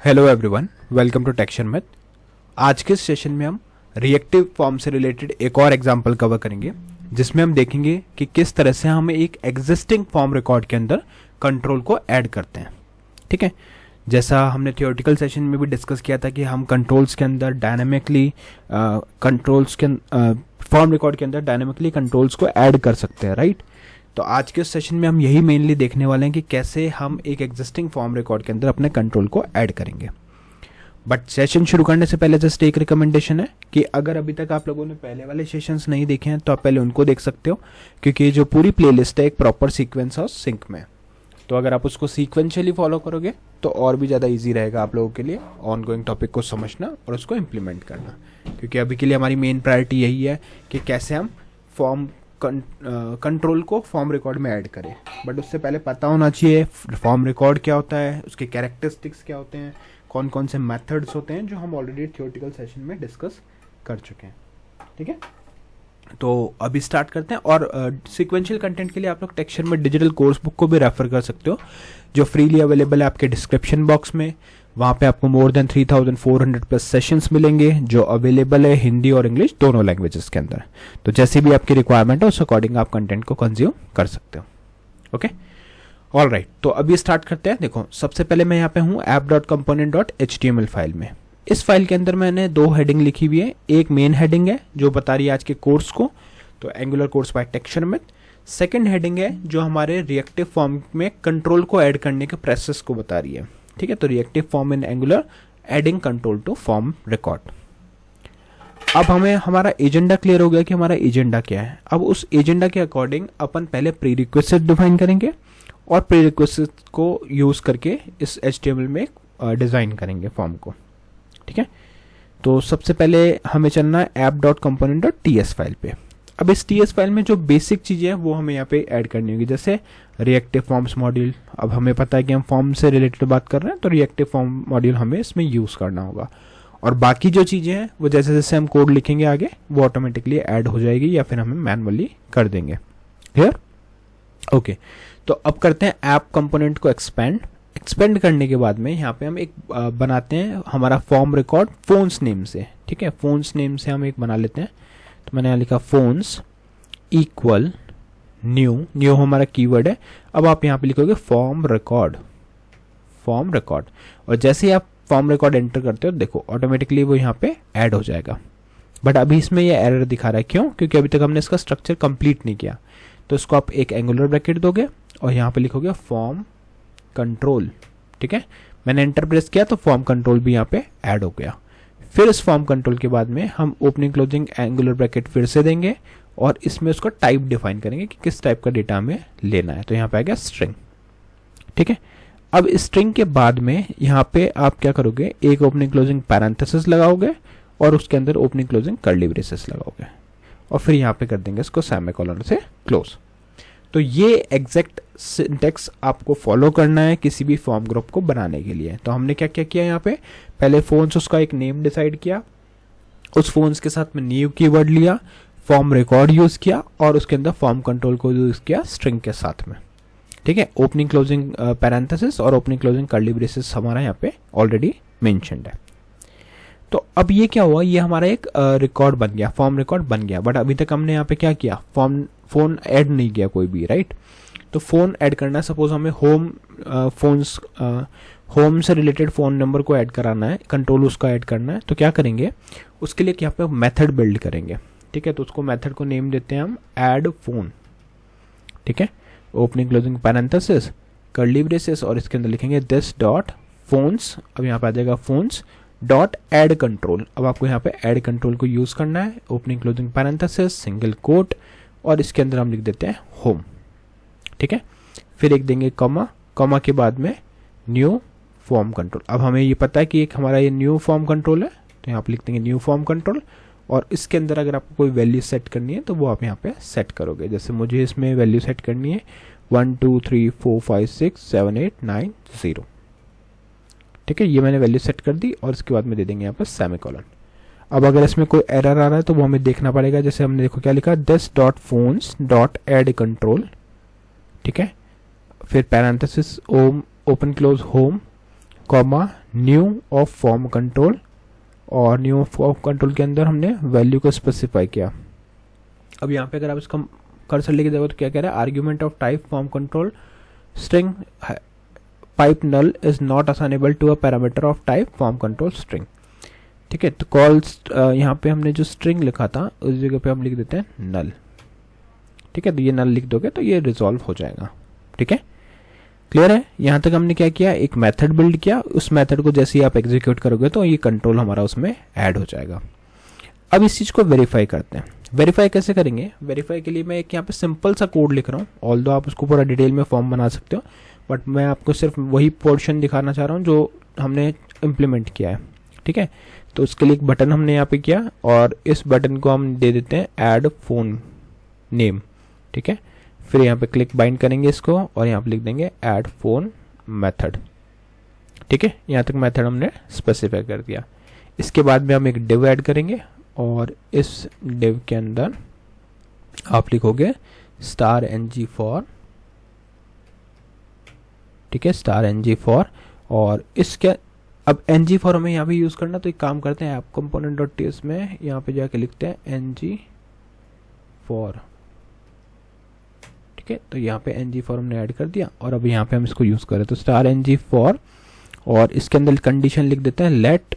Hello everyone, welcome to टेक्शन math. आज के सेशन में हम रिएक्टिव फॉर्म से रिलेटेड एक और एग्जांपल कवर करेंगे, जिसमें हम देखेंगे कि किस तरह से हम एक एग्जिस्टिंग फॉर्म रिकॉर्ड के अंदर कंट्रोल को ऐड करते हैं। ठीक है, जैसा हमने थियोरेटिकल सेशन में भी डिस्कस किया था कि हम कंट्रोल्स के अंदर डायनामिकली फॉर्म रिकॉर्ड के अंदर डायनामिकली कंट्रोल्स को ऐड कर सकते हैं, राइट। तो आज के सेशन में हम यही मेनली देखने वाले हैं कि कैसे हम एक एग्जिस्टिंग फॉर्म रिकॉर्ड के अंदर अपने कंट्रोल को ऐड करेंगे। बट सेशन शुरू करने से पहले जस्ट एक रिकमेंडेशन है कि अगर अभी तक आप लोगों ने पहले वाले सेशंस नहीं देखे हैं तो आप पहले उनको देख सकते हो, क्योंकि जो पूरी प्लेलिस्ट है एक प्रॉपर सीक्वेंस और सिंक में। तो अगर आप उसको सीक्वेंशियली फॉलो करोगे तो और भी ज़्यादा ईजी रहेगा आप लोगों के लिए ऑन गोइंग टॉपिक को समझना और उसको इम्प्लीमेंट करना, क्योंकि अभी के लिए हमारी मेन प्रायोरिटी यही है कि कैसे हम फॉर्म कंट्रोल को फॉर्म रिकॉर्ड में ऐड करें। बट उससे पहले पता होना चाहिए फॉर्म रिकॉर्ड क्या होता है, उसके कैरेक्टरिस्टिक्स क्या होते हैं, कौन कौन से मेथड्स होते हैं, जो हम ऑलरेडी थियोरेटिकल सेशन में डिस्कस कर चुके हैं। ठीक है, तो अभी स्टार्ट करते हैं। और सीक्वेंशियल कंटेंट के लिए आप लोग टेक्शन में डिजिटल कोर्स बुक को भी रेफर कर सकते हो, जो फ्रीली अवेलेबल है आपके डिस्क्रिप्शन बॉक्स में। वहाँ पे आपको मोर देन 3400 प्लस सेशंस मिलेंगे, जो अवेलेबल है हिंदी और इंग्लिश दोनों लैंग्वेजेस के अंदर। तो जैसे भी आपकी रिक्वायरमेंट है उस अकॉर्डिंग आप कंटेंट को कंज्यूम कर सकते हो। Okay, all right. तो अभी स्टार्ट करते हैं। देखो, सबसे पहले मैं यहाँ पे हूँ app.component.html फाइल में। इस फाइल के अंदर मैंने दो हेडिंग लिखी हुई है। एक मेन हेडिंग है जो बता रही है आज के कोर्स को, तो एंगुलर कोर्स बाय टेक्शन मैथ। सेकेंड हेडिंग है जो हमारे रिएक्टिव फॉर्म में कंट्रोल को ऐड करने के प्रोसेस को बता रही है। ठीक है, तो reactive form in Angular adding control to form record. अब हमें हमारा एजेंडा क्लियर हो गया कि हमारा एजेंडा क्या है। अब उस एजेंडा के अकॉर्डिंग अपन पहले प्री रिक्वेस्ट डिफाइन करेंगे और प्री रिक्वेस्ट को यूज करके इस HTML में डिजाइन करेंगे फॉर्म को। ठीक है, तो सबसे पहले हमें चलना है app.component.ts फाइल पे। अब इस TS फाइल में जो बेसिक चीज़ें हैं वो हमें यहाँ पे ऐड करनी होगी, जैसे रिएक्टिव फॉर्म्स मॉड्यूल। अब हमें पता है कि हम फॉर्म से रिलेटेड बात कर रहे हैं, तो रिएक्टिव फॉर्म मॉड्यूल हमें इसमें यूज़ करना होगा। और बाकी जो चीज़ें हैं वो जैसे जैसे हम कोड लिखेंगे आगे वो ऑटोमेटिकली ऐड हो जाएगी या फिर हमें मैनुअली कर देंगे। क्लियर? ओके, तो अब करते हैं ऐप कंपोनेंट को एक्सपेंड करने के बाद में यहाँ पे हम एक बनाते हैं हमारा फॉर्म रिकॉर्ड फोन्स नेम से। ठीक है, फोन्स नेम से हम एक बना लेते हैं। तो मैंने यहाँ लिखा फोन्स इक्वल न्यू हमारा कीवर्ड है। अब आप यहाँ पे लिखोगे फॉर्म रिकॉर्ड। और जैसे ही आप फॉर्म रिकॉर्ड एंटर करते हो देखो ऑटोमेटिकली वो यहाँ पे ऐड हो जाएगा। बट अभी इसमें ये एरर दिखा रहा है, क्यों? क्योंकि अभी तक हमने इसका स्ट्रक्चर कंप्लीट नहीं किया। तो इसको आप एक एंगुलर ब्रैकेट दोगे और यहाँ पे लिखोगे फॉर्म कंट्रोल। ठीक है, मैंने एंटर प्रेस किया तो फॉर्म कंट्रोल भी यहाँ पे ऐड हो गया। फिर इस फॉर्म कंट्रोल के बाद में हम ओपनिंग क्लोजिंग एंगुलर ब्रैकेट फिर से देंगे और इसमें उसको टाइप डिफाइन करेंगे कि किस टाइप का डेटा हमें लेना है। तो यहाँ पे आ गया स्ट्रिंग। ठीक है, अब स्ट्रिंग के बाद में यहाँ पे आप क्या करोगे, एक ओपनिंग क्लोजिंग पैरेंथेसिस लगाओगे और उसके अंदर ओपनिंग क्लोजिंग कर्ली ब्रेसेस लगाओगे और फिर यहाँ पे कर देंगे इसको सेमीकोलन से क्लोज। तो ये एग्जैक्ट सिंटेक्स आपको फॉलो करना है किसी भी फॉर्म ग्रुप को बनाने के लिए। तो हमने क्या क्या किया यहाँ पे, पहले फोन्स उसका एक नेम डिसाइड किया, उस फोन्स के साथ में न्यू कीवर्ड लिया, फॉर्म रिकॉर्ड यूज किया और उसके अंदर फॉर्म कंट्रोल को यूज किया स्ट्रिंग के साथ में। ठीक है, ओपनिंग क्लोजिंग पैरेंथेसिस और ओपनिंग क्लोजिंग कर्ली ब्रेसेस हमारा यहाँ पे ऑलरेडी मेंशन्ड है। तो अब ये क्या हुआ, ये हमारा एक रिकॉर्ड बन गया, फॉर्म रिकॉर्ड बन गया। बट अभी तक हमने यहाँ पे क्या किया, फोन ऐड नहीं किया कोई भी, राइट। तो फोन ऐड करना है, सपोज हमें होम से रिलेटेड फोन नंबर को ऐड कराना है, कंट्रोल उसका ऐड करना है। तो क्या करेंगे, उसके लिए यहाँ पे मेथड बिल्ड करेंगे। ठीक है, तो उसको मेथड को नेम देते हैं हम ऐड फोन। ठीक है, opening closing parenthesis curly braces और इसके अंदर लिखेंगे दिस डॉट फोन्स। अब यहाँ पे आ जाएगा फोन्स डॉट ऐड कंट्रोल। अब आपको यहाँ पे ऐड कंट्रोल को यूज करना है, opening closing parenthesis single quote और इसके अंदर हम लिख देते हैं होम। ठीक है, फिर एक देंगे कॉमा के बाद में न्यू फॉर्म कंट्रोल। अब हमें ये पता है कि एक हमारा ये न्यू फॉर्म कंट्रोल है, तो यहाँ पे लिख देंगे न्यू फॉर्म कंट्रोल और इसके अंदर अगर आपको कोई वैल्यू सेट करनी है तो वो आप यहाँ पे सेट करोगे। जैसे मुझे इसमें वैल्यू सेट करनी है 1 2 3 4 5 6 7 8 9 0। ठीक है, ये मैंने वैल्यू सेट कर दी और इसके बाद में दे देंगे यहाँ पर सेमीकोलन। अब अगर इसमें कोई एरर आ रहा है तो वो हमें देखना पड़ेगा। जैसे हमने देखो क्या लिखा, this dot phones dot add control. ठीक है, फिर parenthesis open close home comma new of form control, और न्यू ऑफ फॉर्म कंट्रोल के अंदर हमने वैल्यू को स्पेसिफाई किया। अब यहाँ पे अगर आप इसका कर्सर लेके जाओगे तो क्या कह रहा है, argument of type form control string pipe null is not assignable to a parameter of type form control string. ठीक है, तो कॉल्स यहाँ पे हमने जो स्ट्रिंग लिखा था उस जगह पे हम लिख देते हैं नल। ठीक है, तो ये नल लिख दोगे तो ये रिजॉल्व हो जाएगा। ठीक है, क्लियर है। यहाँ तक हमने क्या किया, एक मेथड बिल्ड किया, उस मेथड को जैसे ही आप एग्जीक्यूट करोगे तो ये कंट्रोल हमारा उसमें ऐड हो जाएगा। अब इस चीज़ को वेरीफाई करते हैं। वेरीफाई कैसे करेंगे, वेरीफाई के लिए मैं एक यहाँ पे सिंपल सा कोड लिख रहा हूँ, ऑल्दो आप उसको पूरा डिटेल में फॉर्म बना सकते हो, बट मैं आपको सिर्फ वही पोर्शन दिखाना चाह रहा हूँ जो हमने इम्प्लीमेंट किया है। ठीक है, तो उसके लिए एक बटन हमने यहाँ पे किया, और इस बटन को हम दे देते हैं ऐड फोन नेम। ठीक है, फिर यहाँ पे क्लिक बाइंड करेंगे इसको, और यहाँ पे लिख देंगे ऐड फोन मेथड। ठीक है, यहाँ तक मेथड हमने स्पेसिफाई कर दिया। इसके बाद में हम एक डिव ऐड करेंगे, और इस डिव के अंदर आप लिखोगे स्टार ng फॉर। ठीक है, स्टार ng फॉर, और इसके अब ng फॉर हमें यहाँ पे यूज़ करना, तो एक काम करते हैं, ऐप कंपोनेंट डॉट टीएस में यहाँ पे जाके लिखते हैं ng फॉर। ठीक है, तो यहाँ पे ng फॉर हमने ऐड कर दिया, और अब यहाँ पे हम इसको यूज़ करें तो स्टार ng फॉर, और इसके अंदर कंडीशन लिख देते हैं let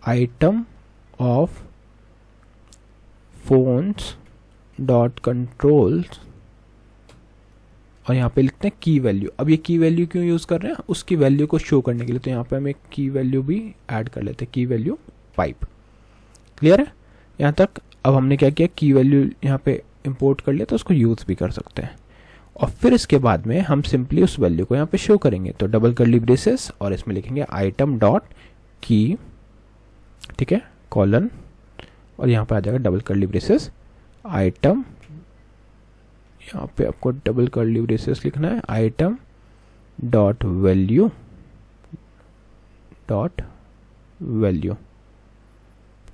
item of phones dot controls, और यहाँ पे लिखते हैं की वैल्यू। अब ये की वैल्यू क्यों यूज़ कर रहे हैं, उसकी वैल्यू को शो करने के लिए, तो यहाँ पे हम एक की वैल्यू भी ऐड कर लेते हैं, की वैल्यू पाइप। क्लियर है यहाँ तक। अब हमने क्या किया, की वैल्यू यहाँ पे इंपोर्ट कर लिया, तो उसको यूज़ भी कर सकते हैं, और फिर इसके बाद में हम सिंपली उस वैल्यू को यहाँ पे शो करेंगे, तो डबल कर्ली ब्रेसेस, और इसमें लिखेंगे आइटम डॉट की। ठीक है, कॉलन, और यहाँ पे आ जाएगा डबल कर्ली ब्रेसेस आइटम, यहाँ पे आपको डबल कर्ली ब्रेसेस लिखना है, item dot value dot value.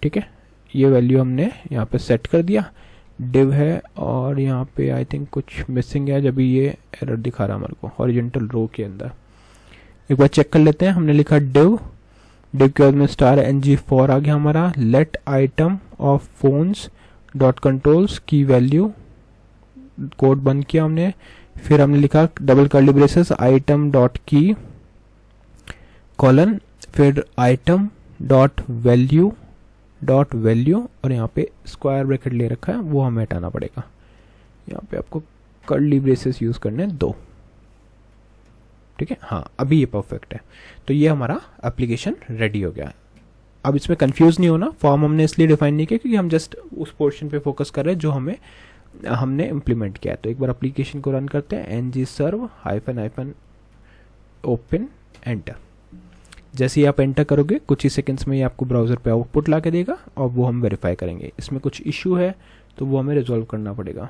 ठीक है, ये वैल्यू हमने यहाँ पे सेट कर दिया। डिव है, और यहाँ पे आई थिंक कुछ मिसिंग है, जब ये एरर दिखा रहा है हमारे को हॉरिजॉन्टल रो के अंदर। एक बार चेक कर लेते हैं। हमने लिखा डिव, डिव के बाद में स्टार ng फॉर आ गया हमारा, let item of phones dot controls की वैल्यू, कोड बंद किया हमने। फिर हमने लिखा double curly braces item dot key colon, फिर item dot value dot value, और यहाँ पे स्क्वायर ब्रैकेट ले रखा है, वो हमें हटाना पड़ेगा। यहाँ पे आपको कर्ली ब्रेसेस यूज करने हैं 2। ठीक है, हाँ अभी ये परफेक्ट है। तो ये हमारा एप्लीकेशन रेडी हो गया है। अब इसमें कंफ्यूज नहीं होना, फॉर्म हमने इसलिए डिफाइन नहीं किया क्योंकि हम जस्ट उस पोर्शन पे फोकस कर रहे हैं जो हमने इम्प्लीमेंट किया है। तो एक बार एप्लीकेशन को रन करते हैं, ng serve --- ओपन एंटर। जैसे ही आप एंटर करोगे कुछ ही सेकंड्स में ये आपको ब्राउज़र पे आउटपुट ला के देगा, और वो हम वेरीफाई करेंगे। इसमें कुछ इशू है तो वो हमें रिजॉल्व करना पड़ेगा।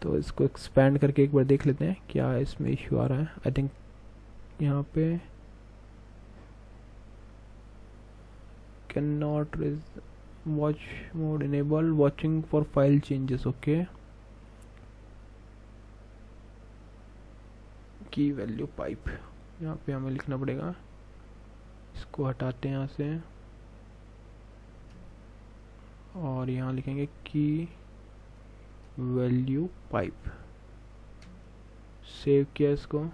तो इसको एक्सपैंड करके एक बार देख लेते हैं क्या इसमें इशू आ रहा है। आई थिंक यहाँ पे can not watch mode enable, watching for file changes. Okay, की वैल्यू पाइप यहाँ पे हमें लिखना पड़ेगा। इसको हटाते हैं यहाँ से, और यहाँ लिखेंगे की वैल्यू पाइप। सेव किया इसको,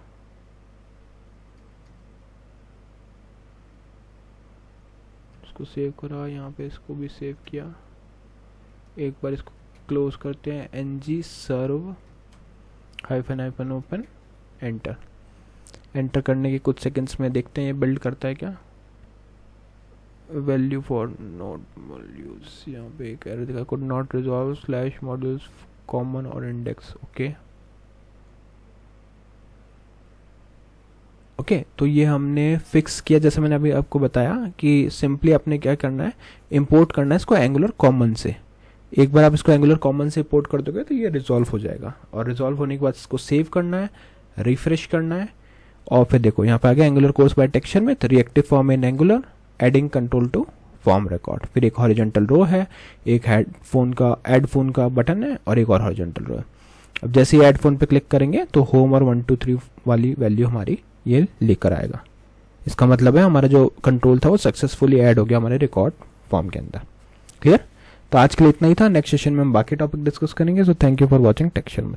इसको सेव करा, यहाँ पे इसको भी सेव किया। एक बार इसको क्लोज करते हैं, ng serve --- open enter. Enter करने के कुछ सेकंड्स में देखते हैं ये बिल्ड करता है क्या। वैल्यू फॉर नोड मॉड्यूल्स, यहाँ पे एक एरर दिखा, could not resolve / modules common और इंडेक्स। ओके, तो ये हमने फिक्स किया। जैसे मैंने अभी आपको बताया कि सिंपली आपने क्या करना है, इंपोर्ट करना है इसको एंगुलर कॉमन से। एक बार आप इसको एंगुलर कॉमन से इंपोर्ट कर दोगे तो ये रिजॉल्व हो जाएगा, और रिजॉल्व होने के बाद इसको सेव करना है, रिफ्रेश करना है, और फिर देखो यहाँ पे आ गया एंगुलर कोर्स बाय टेक्सचर में reactive form in Angular adding control to form record. फिर एक हॉरिजॉन्टल रो है, एक हेडफोन का ऐड फोन का बटन है, और एक और हॉरिजॉन्टल रो है। अब जैसे ही ऐड फोन पे क्लिक करेंगे तो होम और 1 2 3 वाली वैल्यू हमारी ये लेकर आएगा। इसका मतलब है हमारा जो कंट्रोल था वो सक्सेसफुली ऐड हो गया हमारे रिकॉर्ड फॉर्म के अंदर। क्लियर? तो आज के लिए इतना ही था। नेक्स्ट सेशन में हम बाकी टॉपिक डिस्कस करेंगे। So thank you for watching texture में।